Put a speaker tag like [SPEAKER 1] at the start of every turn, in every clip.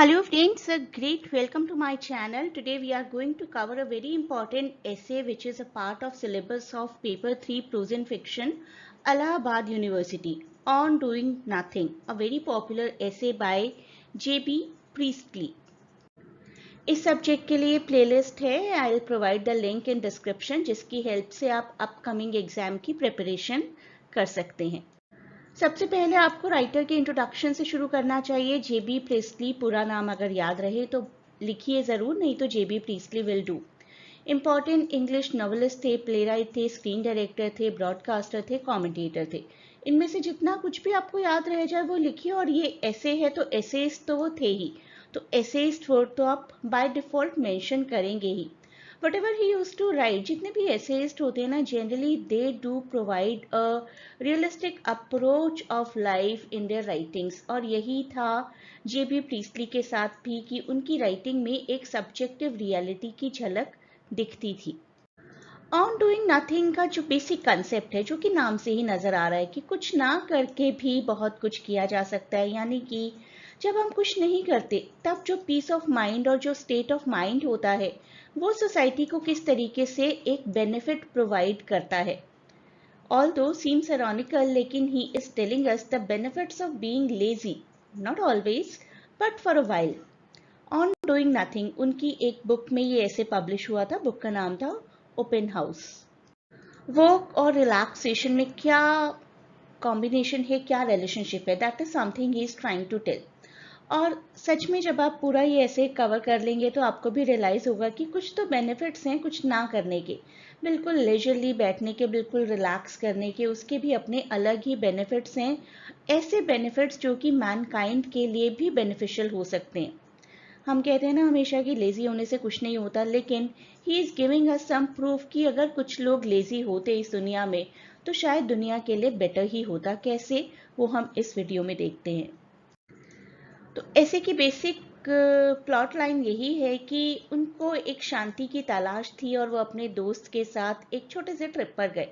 [SPEAKER 1] Hello friends, a great welcome to my channel. Today we are going to cover a very important essay which is a part of syllabus of paper 3 prose and fiction, Allahabad University, on doing nothing, a very popular essay by J.B. Priestley. इस subject के लिए playlist है, I will provide the link in description जिसकी help से आप upcoming exam की preparation कर सकते हैं। सबसे पहले आपको राइटर के इंट्रोडक्शन से शुरू करना चाहिए। जेबी प्रीस्टली पूरा नाम अगर याद रहे तो लिखिए ज़रूर, नहीं तो J B Priestley will do. Important English novelist थे, प्लेराइट थे, स्क्रीन डायरेक्टर थे, ब्रॉडकास्टर थे, कमेंटेटर थे। इनमें से जितना कुछ भी आपको याद रह जाए वो लिखिए। और ये ऐसे है तो एसेइस्ट तो वो थे ही, तो एसेइस्ट वर्ड तो आप बाय डिफॉल्ट मेंशन करेंगे ही। whatever he used to write, जितने भी एसेइस्ट होते हैं ना, generally they do provide a realistic approach of life in their writings. और यही था जेबी प्रीस्टली के साथ भी कि उनकी राइटिंग में एक सब्जेक्टिव रियलिटी की झलक दिखती थी। ऑन डूइंग नथिंग का जो बेसिक कंसेप्ट है, जो कि नाम से ही नजर आ रहा है कि कुछ ना करके भी बहुत कुछ किया जा सकता है, यानी कि जब हम कुछ नहीं करते तब जो पीस ऑफ माइंड और जो स्टेट ऑफ माइंड होता है वो सोसाइटी को किस तरीके से एक बेनिफिट प्रोवाइड करता है। ऑल्दो सीम्स इरोनिकल, लेकिन he is telling us the benefits of being lazy, not always but for a while. On doing nothing उनकी एक बुक में ये ऐसे पब्लिश हुआ था। बुक का नाम था ओपन हाउस। वर्क और रिलैक्सेशन में क्या कॉम्बिनेशन है, क्या रिलेशनशिप है, that is something he is trying to tell. और सच में जब आप पूरा ये ऐसे कवर कर लेंगे तो आपको भी रियलाइज होगा कि कुछ तो बेनिफिट्स हैं कुछ ना करने के, बिल्कुल लेजरली बैठने के, बिल्कुल रिलैक्स करने के, उसके भी अपने अलग ही बेनिफिट्स हैं। ऐसे बेनिफिट्स जो कि मैनकाइंड के लिए भी बेनिफिशियल हो सकते हैं। हम कहते हैं ना हमेशा कि लेजी होने से कुछ नहीं होता, लेकिन he is giving us some proof कि अगर कुछ लोग लेजी होते इस दुनिया में तो शायद दुनिया के लिए बेटर ही होता। कैसे, वो हम इस वीडियो में देखते हैं। तो ऐसे की बेसिक प्लॉट लाइन यही है कि उनको एक शांति की तलाश थी और वो अपने दोस्त के साथ एक छोटे से ट्रिप पर गए।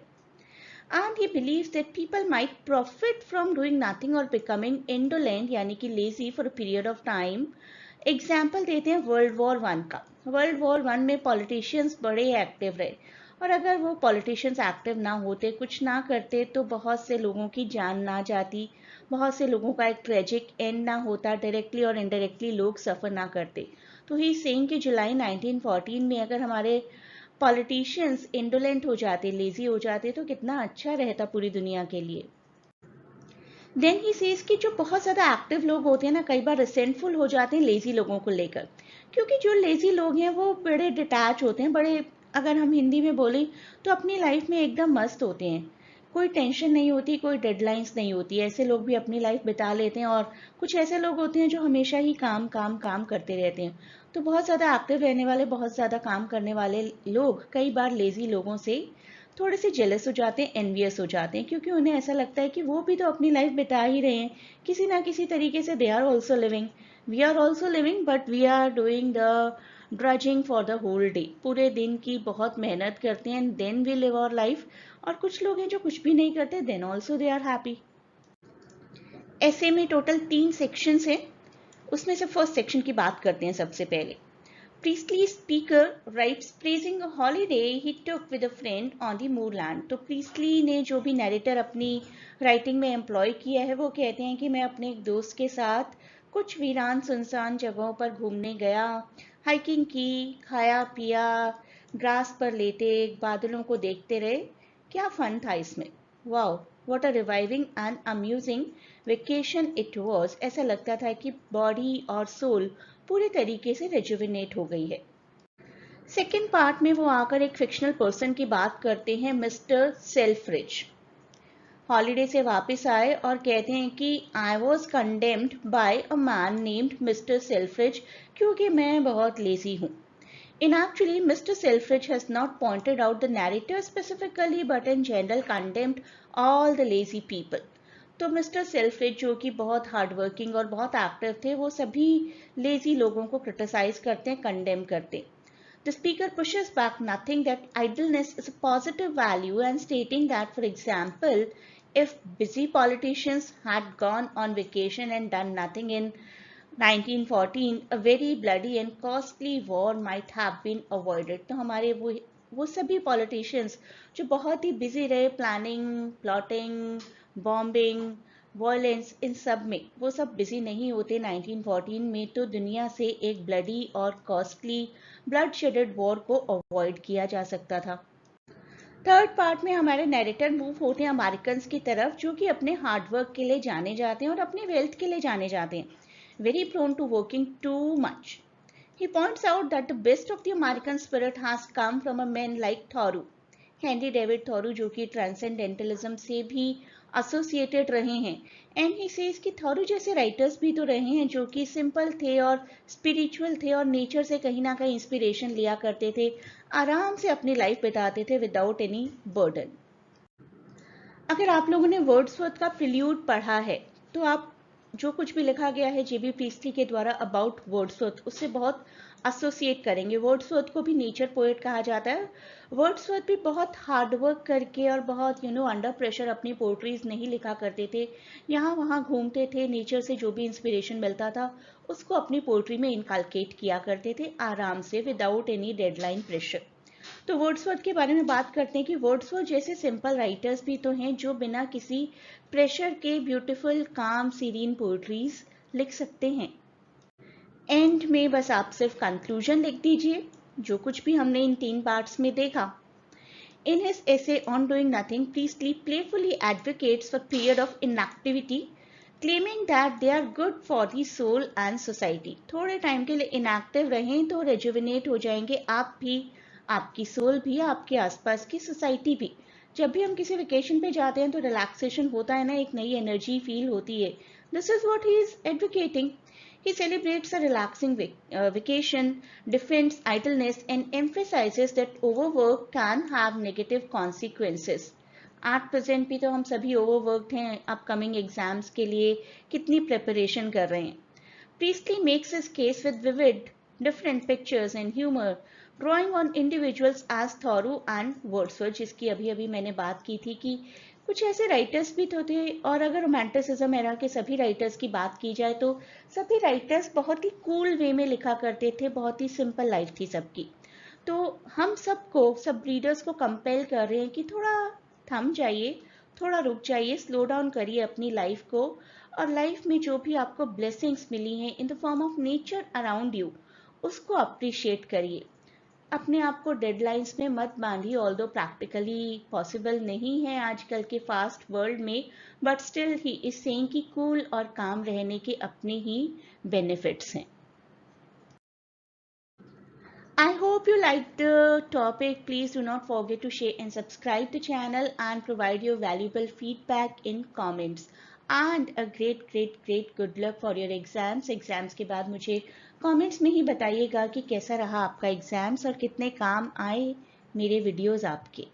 [SPEAKER 1] And he believes that people might profit from doing nothing और बिकमिंग इंडोलेंट, यानी कि lazy for a period of time. Example देते हैं वर्ल्ड वॉर वन का। वर्ल्ड वॉर वन में पॉलिटिशियंस बड़े एक्टिव रहे, और अगर वो पॉलिटिशियंस एक्टिव ना होते, कुछ ना करते, तो बहुत से लोगों की जान ना जाती, बहुत से लोगों का एक ट्रेजिक एंड ना होता, डायरेक्टली और इनडायरेक्टली लोग सफ़र ना करते। तो ही सेइंग कि जुलाई 1914 में अगर हमारे पॉलिटिशियंस इंडोलेंट हो जाते, लेजी हो जाते, तो कितना अच्छा रहता पूरी दुनिया के लिए। देन ही सेज कि जो बहुत ज़्यादा एक्टिव लोग होते हैं ना, कई बार रिसेंटफुल हो जाते हैं लेजी लोगों को लेकर, क्योंकि जो लेजी लोग हैं वो बड़े डिटैच होते हैं, बड़े, अगर हम हिंदी में बोलें तो अपनी लाइफ में एकदम मस्त होते हैं। कोई टेंशन नहीं होती, कोई डेडलाइंस नहीं होती, ऐसे लोग भी अपनी लाइफ बिता लेते हैं। और कुछ ऐसे लोग होते हैं जो हमेशा ही काम काम काम करते रहते हैं। तो बहुत ज़्यादा एक्टिव रहने वाले, बहुत ज़्यादा काम करने वाले लोग कई बार लेजी लोगों से थोड़े से जेलस हो जाते हैं, एनवियस हो जाते हैं, क्योंकि उन्हें ऐसा लगता है कि वो भी तो अपनी लाइफ बिता ही रहे हैं किसी ना किसी तरीके से। They are also living, we are also living, but we are doing the drudging for the whole day. पूरे दिन की बहुत मेहनत करते हैं, then we live our life. और कुछ लोग हैं जो कुछ भी नहीं करते, then also they are happy. ऐसे में टोटल 3 सेक्शंस हैं। उसमें से फर्स्ट सेक्शन की बात करते हैं सबसे पहले। Priestley's speaker writes praising a holiday he took with a friend on the moorland। तो प्रीस्टली ने जो भी नरेटर अपनी राइटिंग में एम्प्लॉय किया है वो कहते हैं कि मैं अपने एक दोस्त के साथ कुछ वीरान सुनसान जगहों पर घूमने गया, हाइकिंग की, खाया पिया, ग्रास पर लेटे बादलों को देखते रहे। क्या फन था इसमें, wow, what a reviving and amusing vacation it was. ऐसा लगता था कि बॉडी और सोल पूरे तरीके से रेजुविनेट हो गई है। सेकेंड पार्ट में वो आकर एक फिक्शनल पर्सन की बात करते हैं, मिस्टर सेल्फ्रिज। हॉलीडे से वापस आए और कहते हैं कि I was condemned by a man named mister Selfridge, क्योंकि मैं बहुत लेजी हूँ। In actually, Mr. Selfridge has not pointed out the narrator specifically, but in general condemned all the lazy people। तो मिस्टर सेल्फ्रिज जो कि बहुत hard working और बहुत एक्टिव थे, वो सभी लेजी लोगों को क्रिटिसाइज करते हैं, कंडेम करते हैं। The speaker pushes back nothing that idleness is a positive value and stating that, for example, if busy politicians had gone on vacation and done nothing in 1914 a very bloody and costly war might have been avoided। तो हमारे वो सभी politicians जो बहुत ही busy रहे planning, plotting, bombing, violence, इन सब में, वो सब बिजी नहीं होते 1914 में, तो दुनिया से एक ब्लडी और कॉस्टली ब्लड शेडेड वॉर को अवॉइड किया जा सकता था। थर्ड पार्ट में हमारे नैरेटर मूव होते हैं अमेरिकन की तरफ, जो कि अपने हार्डवर्क के लिए जाने जाते हैं और अपने वेल्थ के लिए जाने जाते हैं, very prone to working too much. He points out that the best of the American spirit has come from a man like Thoreau, Henry David Thoreau, जो कि ट्रांसेंडेंटलिज्म से भी एसोसिएटेड रहे हैं। एंड ही सेज कि थॉरू जैसे writers भी तो रहे हैं जो कि सिंपल थे और स्पिरिचुअल थे और नेचर से कहीं ना कहीं इंस्पिरेशन लिया करते थे, आराम से अपनी लाइफ बिताते थे विदाउट एनी बर्डन। अगर आप लोगों ने वर्ड्सवर्थ का प्रिल्यूड पढ़ा है तो आप जो कुछ भी लिखा गया है जेबी प्रीस्टली के द्वारा अबाउट वर्ड्सवर्थ, उससे बहुत एसोसिएट करेंगे। वर्ड्सवर्थ को भी नेचर पोएट कहा जाता है। वर्ड्सवर्थ भी बहुत हार्डवर्क करके और बहुत अंडर प्रेशर अपनी पोएट्रीज नहीं लिखा करते थे, यहाँ वहाँ घूमते थे, नेचर से जो भी इंस्पिरेशन मिलता था उसको अपनी पोएट्री में इनकलकेट किया करते थे, आराम से, विदाउट एनी डेडलाइन प्रेशर। तो वर्ड्सवर्थ के बारे में बात करते हैं कि वर्ड्सवर्थ जैसे सिंपल राइटर्स भी तो हैं जो बिना किसी प्रेशर के ब्यूटीफुल, काम, सीरीन पोएट्रीज लिख सकते हैं। एंड में बस आप सिर्फ कंक्लूजन लिख दीजिए, जो कुछ भी हमने इन 3 पार्ट्स में देखा। In his essay on doing nothing, Priestley playfully advocates for period of inactivity, claiming that they are good for the soul and society। थोड़े टाइम के लिए इनएक्टिव रहें तो रेजुविनेट हो जाएंगे आप भी, आपकी सोल भी, आपके आसपास की सोसाइटी भी। जब भी हम किसी वेकेशन पे जाते हैं तो रिलैक्सेशन होता है ना, एक नई एनर्जी फील होती है। This is what he is advocating. He celebrates a relaxing vacation, defends idleness, and emphasizes that overwork can have negative consequences। At present भी तो हम सभी ओवरवर्कड हैं, अपकमिंग एग्जाम्स के लिए कितनी प्रिपरेशन कर रहे हैं। Priestley makes his case with vivid, different pictures and humor, drawing on individuals as Thoreau and Wordsworth, जिसकी अभी अभी मैंने बात की थी कि कुछ ऐसे राइटर्स भी तो थे। और अगर रोमांटिसिज्म एरा के सभी राइटर्स की बात की जाए तो सभी राइटर्स बहुत ही कूल वे में लिखा करते थे, बहुत ही सिंपल लाइफ थी सबकी। तो हम सबको, सब रीडर्स को कंपेल कर रहे हैं कि थोड़ा थम जाइए, थोड़ा रुक जाइए, स्लो डाउन करिए अपनी लाइफ को, और लाइफ में जो भी आपको ब्लेसिंग्स मिली हैं in the form of nature around you, उसको अप्रिशिएट करिए। अपने आप को डेडलाइंस में मत बांधिए, ऑल्दो प्रैक्टिकली पॉसिबल नहीं है आजकल के फास्ट वर्ल्ड में, but still he is saying कि कूल और काम रहने के अपने ही बेनिफिट्स हैं। I hope you liked the topic. Please do not forget to share and subscribe the channel and provide your valuable feedback in comments. And a great good luck for your exams. Exams के बाद मुझे comments में ही बताइएगा कि कैसा रहा आपका exams और कितने काम आए मेरे वीडियोस आपके।